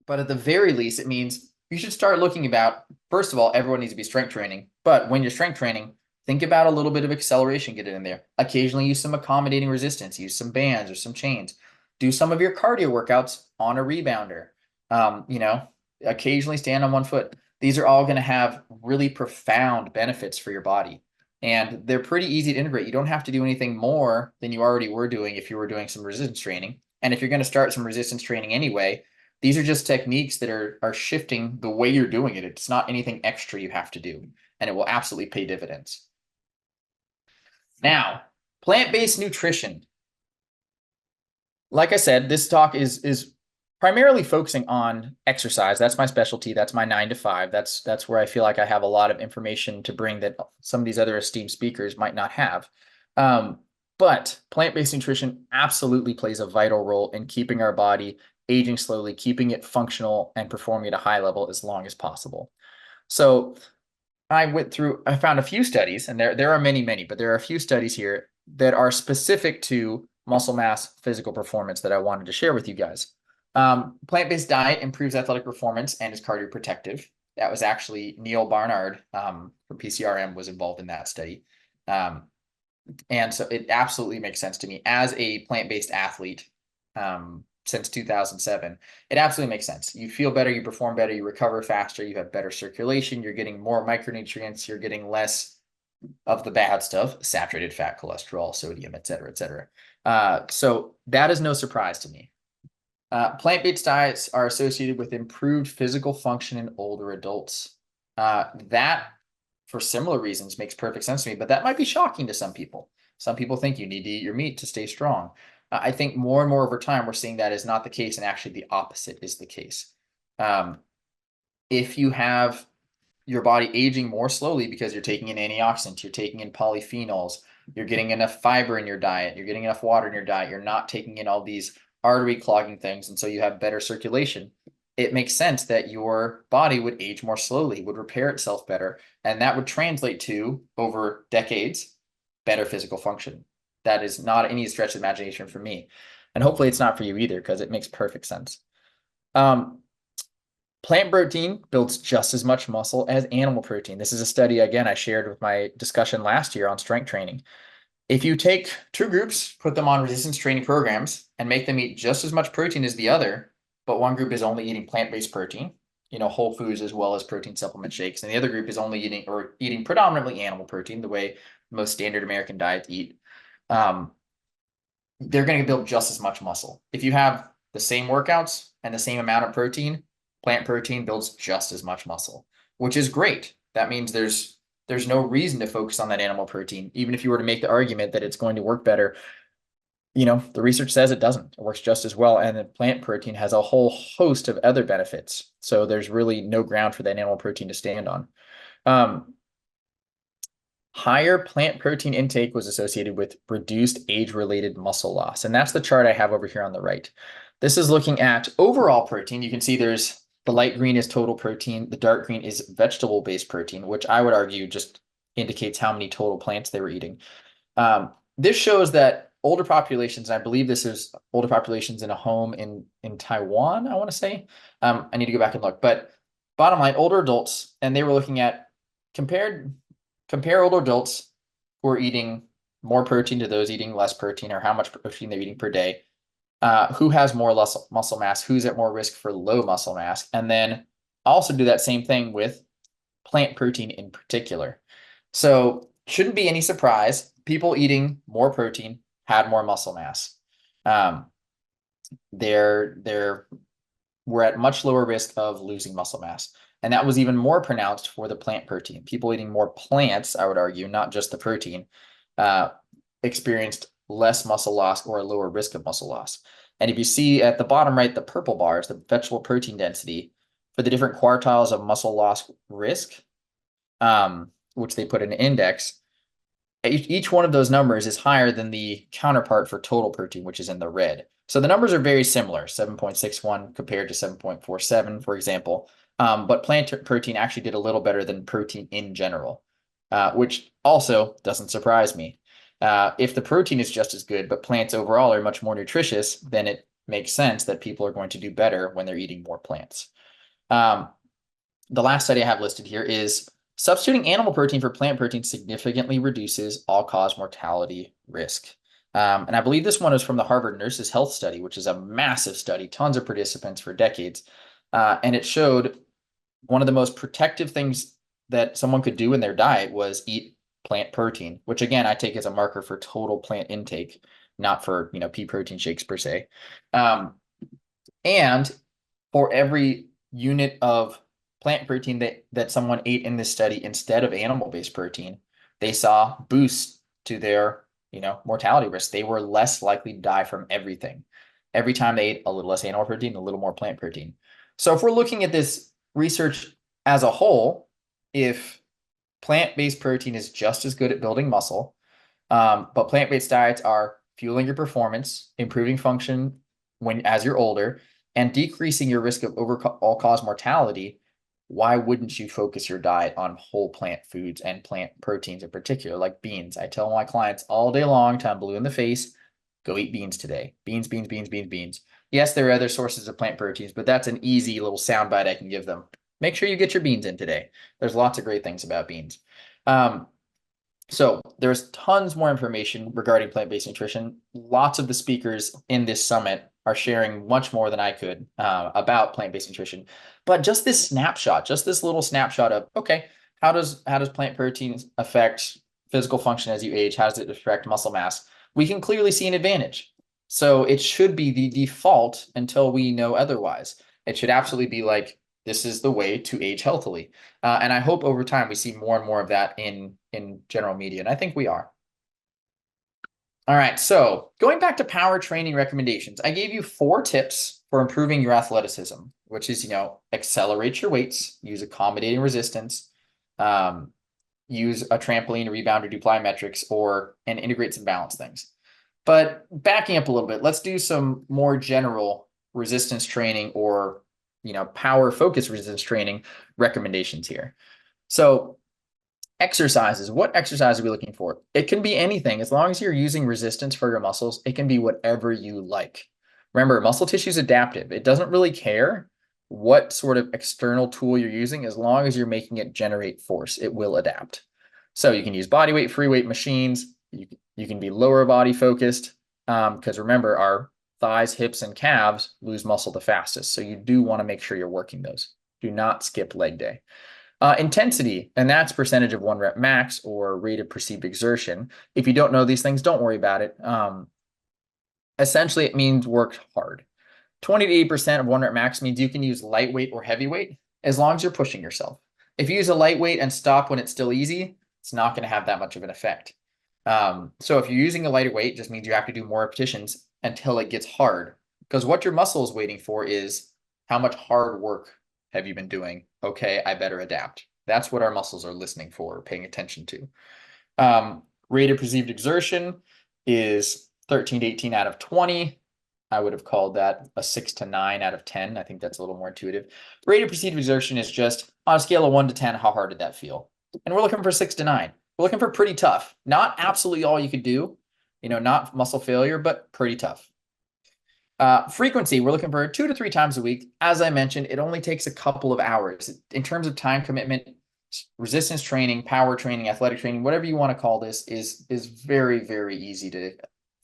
But at the very least, it means you should start looking about, first of all, everyone needs to be strength training. But when you're strength training, think about a little bit of acceleration, get it in there. Occasionally use some accommodating resistance, use some bands or some chains. Do some of your cardio workouts on a rebounder. You know, occasionally stand on one foot. These are all going to have really profound benefits for your body. And they're pretty easy to integrate. You don't have to do anything more than you already were doing if you were doing some resistance training. And if you're going to start some resistance training anyway, these are just techniques that are shifting the way you're doing it. It's not anything extra you have to do, and it will absolutely pay dividends. Now, plant-based nutrition. Like I said, this talk is primarily focusing on exercise. That's my specialty. That's my 9 to 5. That's where I feel like I have a lot of information to bring that some of these other esteemed speakers might not have. But plant-based nutrition absolutely plays a vital role in keeping our body aging slowly, keeping it functional and performing at a high level as long as possible. So I found a few studies, and there are many, but there are a few studies here that are specific to muscle mass, physical performance that I wanted to share with you guys. Plant-based diet improves athletic performance and is cardioprotective. That was actually Neil Barnard from PCRM was involved in that study. And so it absolutely makes sense to me as a plant-based athlete since 2007. It absolutely makes sense. You feel better, you perform better, you recover faster, you have better circulation, you're getting more micronutrients, you're getting less of the bad stuff, saturated fat, cholesterol, sodium, et cetera, et cetera. So that is no surprise to me. Plant-based diets are associated with improved physical function in older adults. That, for similar reasons, makes perfect sense to me, but that might be shocking to some people. Some people think you need to eat your meat to stay strong. I think more and more over time, we're seeing that is not the case, and actually the opposite is the case. If you have your body aging more slowly because you're taking in antioxidants, you're taking in polyphenols, you're getting enough fiber in your diet, you're getting enough water in your diet, you're not taking in all these artery clogging things, and so you have better circulation, it makes sense that your body would age more slowly, would repair itself better, and that would translate to, over decades, better physical function. That is not any stretch of imagination for me. And hopefully it's not for you either, because it makes perfect sense. Plant protein builds just as much muscle as animal protein. This is a study, again, I shared with my discussion last year on strength training. If you take two groups, put them on resistance training programs, and make them eat just as much protein as the other, but one group is only eating plant-based protein, whole foods as well as protein supplement shakes, and the other group is only eating predominantly animal protein, the way most standard American diets eat, they're going to build just as much muscle. If you have the same workouts and the same amount of protein, plant protein builds just as much muscle, which is great. That means there's no reason to focus on that animal protein, even if you were to make the argument that it's going to work better. The research says it doesn't. It works just as well, and the plant protein has a whole host of other benefits. So there's really no ground for that animal protein to stand on. Higher plant protein intake was associated with reduced age-related muscle loss. And that's the chart I have over here on the right. This is looking at overall protein. You can see there's the light green is total protein. The dark green is vegetable-based protein, which I would argue just indicates how many total plants they were eating. This shows that older populations, and I believe this is older populations in a home in Taiwan, I want to say. I need to go back and look. But bottom line, older adults, and they were looking at compare older adults who are eating more protein to those eating less protein, or how much protein they're eating per day, who has more muscle mass, who's at more risk for low muscle mass, and then also do that same thing with plant protein in particular. So shouldn't be any surprise, people eating more protein had more muscle mass. We're at much lower risk of losing muscle mass. And that was even more pronounced for the plant protein. People eating more plants, I would argue, not just the protein, experienced less muscle loss or a lower risk of muscle loss. And if you see at the bottom right, the purple bars, the vegetable protein density for the different quartiles of muscle loss risk, which they put in an index, each one of those numbers is higher than the counterpart for total protein, which is in the red. So the numbers are very similar, 7.61 compared to 7.47, for example. But plant protein actually did a little better than protein in general, which also doesn't surprise me. If the protein is just as good, but plants overall are much more nutritious, then it makes sense that people are going to do better when they're eating more plants. The last study I have listed here is substituting animal protein for plant protein significantly reduces all-cause mortality risk. And I believe this one is from the Harvard Nurses Health Study, which is a massive study, tons of participants for decades. And it showed one of the most protective things that someone could do in their diet was eat plant protein, which again, I take as a marker for total plant intake, not for, pea protein shakes per se. And for every unit of plant protein that someone ate in this study instead of animal-based protein, they saw boosts to their, mortality risk. They were less likely to die from everything. Every time they ate a little less animal protein, a little more plant protein. So if we're looking at this research as a whole, if plant-based protein is just as good at building muscle, but plant-based diets are fueling your performance, improving function as you're older, and decreasing your risk of all-cause mortality, why wouldn't you focus your diet on whole plant foods and plant proteins in particular, like beans? I tell my clients all day long, till I'm blue in the face, go eat beans today. Beans, beans, beans, beans, beans. Yes, there are other sources of plant proteins, but that's an easy little soundbite I can give them. Make sure you get your beans in today. There's lots of great things about beans. So there's tons more information regarding plant-based nutrition. Lots of the speakers in this summit are sharing much more than I could about plant-based nutrition. But just this snapshot, just this little snapshot of, okay, how does plant protein affect physical function as you age? How does it affect muscle mass? We can clearly see an advantage. So it should be the default until we know otherwise. It should absolutely be like, this is the way to age healthily. And I hope over time we see more and more of that in general media. And I think we are. All right, so going back to power training recommendations, I gave you 4 tips for improving your athleticism, which is, accelerate your weights, use accommodating resistance, use a trampoline, rebound, or do plyometrics, and integrate some balance things. But backing up a little bit, let's do some more general resistance training or power focus resistance training recommendations here. So exercises, what exercise are we looking for? It can be anything. As long as you're using resistance for your muscles, it can be whatever you like. Remember, muscle tissue is adaptive. It doesn't really care what sort of external tool you're using. As long as you're making it generate force, it will adapt. So you can use body weight, free weight machines. You can be lower body focused because remember, our thighs, hips, and calves lose muscle the fastest. So you do want to make sure you're working those. Do not skip leg day. Intensity, and that's percentage of 1 rep max or rate of perceived exertion. If you don't know these things, don't worry about it. Essentially, it means work hard. 20 to 80% of 1 rep max means you can use lightweight or heavyweight as long as you're pushing yourself. If you use a lightweight and stop when it's still easy, it's not going to have that much of an effect. So if you're using a lighter weight, it just means you have to do more repetitions until it gets hard. Because what your muscle is waiting for is how much hard work have you been doing? Okay, I better adapt. That's what our muscles are listening for, paying attention to. Rate of perceived exertion is 13 to 18 out of 20. I would have called that a 6 to 9 out of 10. I think that's a little more intuitive. Rate of perceived exertion is just on a scale of 1 to 10, how hard did that feel? And we're looking for 6 to 9. We're looking for pretty tough. Not absolutely all you could do, not muscle failure, but pretty tough. Frequency, we're looking for 2 to 3 times a week. As I mentioned, it only takes a couple of hours. In terms of time commitment, resistance training, power training, athletic training, whatever you want to call this, is very, very easy to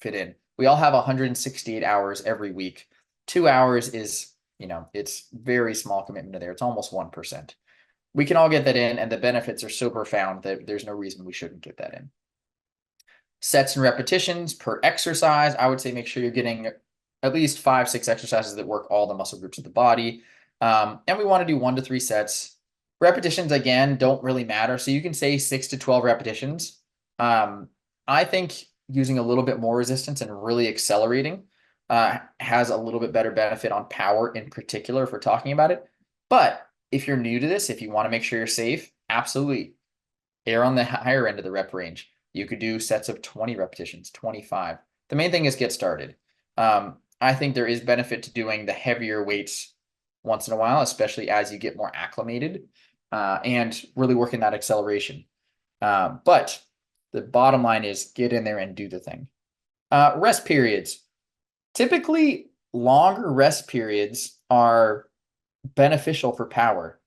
fit in. We all have 168 hours every week. 2 hours is, it's very small commitment to there. It's almost 1%. We can all get that in, and the benefits are so profound that there's no reason we shouldn't get that in. Sets and repetitions per exercise, I would say make sure you're getting at least 5-6 exercises that work all the muscle groups of the body. And we want to do 1 to 3 sets. Repetitions, again, don't really matter. So you can say 6 to 12 repetitions. I think using a little bit more resistance and really accelerating has a little bit better benefit on power in particular if we're talking about it. But if you're new to this, if you want to make sure you're safe, absolutely err on the higher end of the rep range. You could do sets of 20 repetitions, 25. The main thing is get started. I think there is benefit to doing the heavier weights once in a while, especially as you get more acclimated and really working that acceleration. But the bottom line is get in there and do the thing. Rest periods. Typically, longer rest periods are beneficial for power.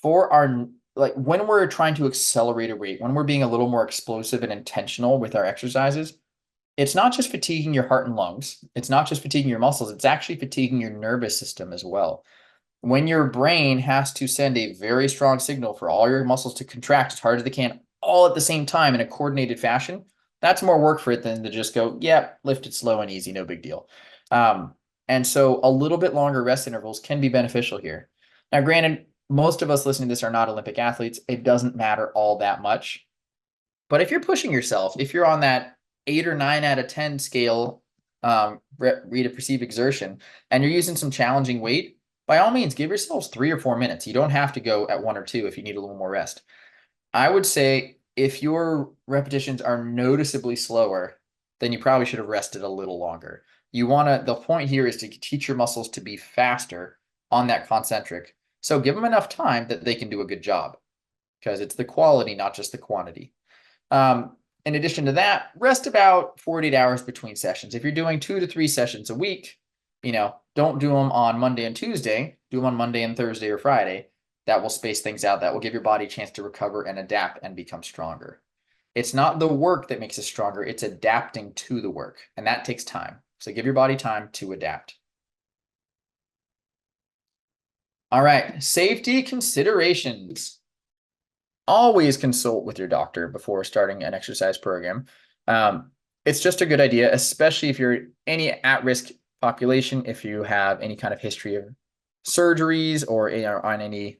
For our, like when we're trying to accelerate a rate, when we're being a little more explosive and intentional with our exercises, it's not just fatiguing your heart and lungs. It's not just fatiguing your muscles. It's actually fatiguing your nervous system as well. When your brain has to send a very strong signal for all your muscles to contract as hard as they can all at the same time in a coordinated fashion, that's more work for it than to just go, yeah, lift it slow and easy, no big deal. And so a little bit longer rest intervals can be beneficial here. Now, granted, most of us listening to this are not Olympic athletes. It doesn't matter all that much. But if you're pushing yourself, if you're on that 8 or 9 out of 10 scale, rate of perceived exertion, and you're using some challenging weight, by all means, give yourselves 3 or 4 minutes. You don't have to go at 1 or 2 if you need a little more rest. I would say if your repetitions are noticeably slower, then you probably should have rested a little longer. The point here is to teach your muscles to be faster on that concentric. So give them enough time that they can do a good job, because it's the quality, not just the quantity. In addition to that, rest about 48 hours between sessions. If you're doing 2 to 3 sessions a week, don't do them on Monday and Tuesday, do them on Monday and Thursday or Friday. That will space things out. That will give your body a chance to recover and adapt and become stronger. It's not the work that makes us stronger. It's adapting to the work, and that takes time. So give your body time to adapt. All right, safety considerations. Always consult with your doctor before starting an exercise program. It's just a good idea, especially if you're any at-risk population, if you have any kind of history of surgeries or on any,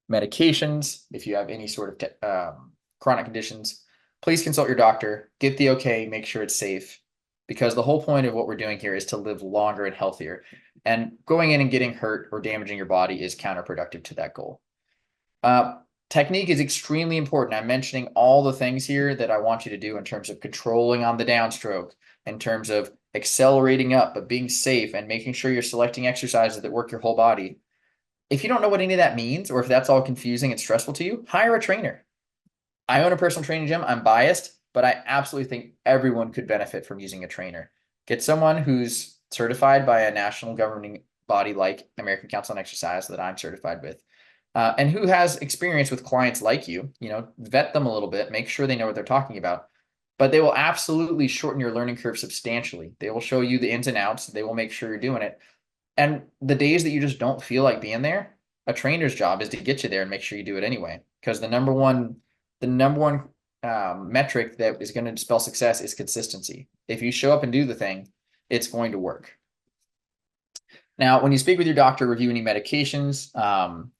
medications, if you have any sort of chronic conditions, please consult your doctor, get the okay, make sure it's safe, because the whole point of what we're doing here is to live longer and healthier. And going in and getting hurt or damaging your body is counterproductive to that goal. Technique is extremely important. I'm mentioning all the things here that I want you to do in terms of controlling on the downstroke, in terms of accelerating up, but being safe and making sure you're selecting exercises that work your whole body. If you don't know what any of that means, or if that's all confusing and stressful to you, hire a trainer. I own a personal training gym. I'm biased, but I absolutely think everyone could benefit from using a trainer. Get someone who's certified by a national governing body like American Council on Exercise that I'm certified with. And who has experience with clients like you, vet them a little bit, make sure they know what they're talking about. But they will absolutely shorten your learning curve substantially. They will show you the ins and outs. They will make sure you're doing it. And the days that you just don't feel like being there, a trainer's job is to get you there and make sure you do it anyway. Because the number one metric that is going to spell success is consistency. If you show up and do the thing, it's going to work. Now, when you speak with your doctor, review any medications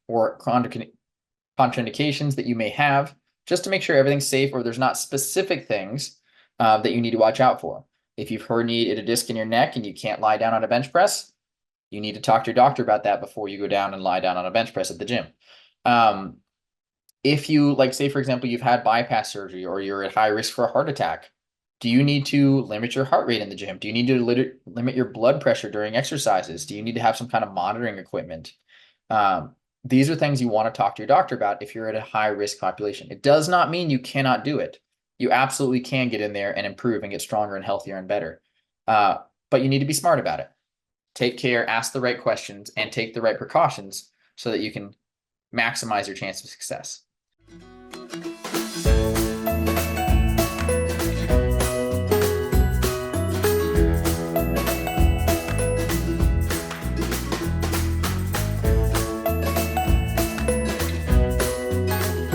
or contraindications that you may have, just to make sure everything's safe or there's not specific things that you need to watch out for. If you've herniated a disc in your neck and you can't lie down on a bench press, you need to talk to your doctor about that before you go down and lie down on a bench press at the gym. If you, say, for example, you've had bypass surgery or you're at high risk for a heart attack, do you need to limit your heart rate in the gym? Do you need to limit your blood pressure during exercises? Do you need to have some kind of monitoring equipment? These are things you want to talk to your doctor about if you're at a high risk population. It does not mean you cannot do it. You absolutely can get in there and improve and get stronger and healthier and better. But you need to be smart about it. Take care, ask the right questions, and take the right precautions so that you can maximize your chance of success.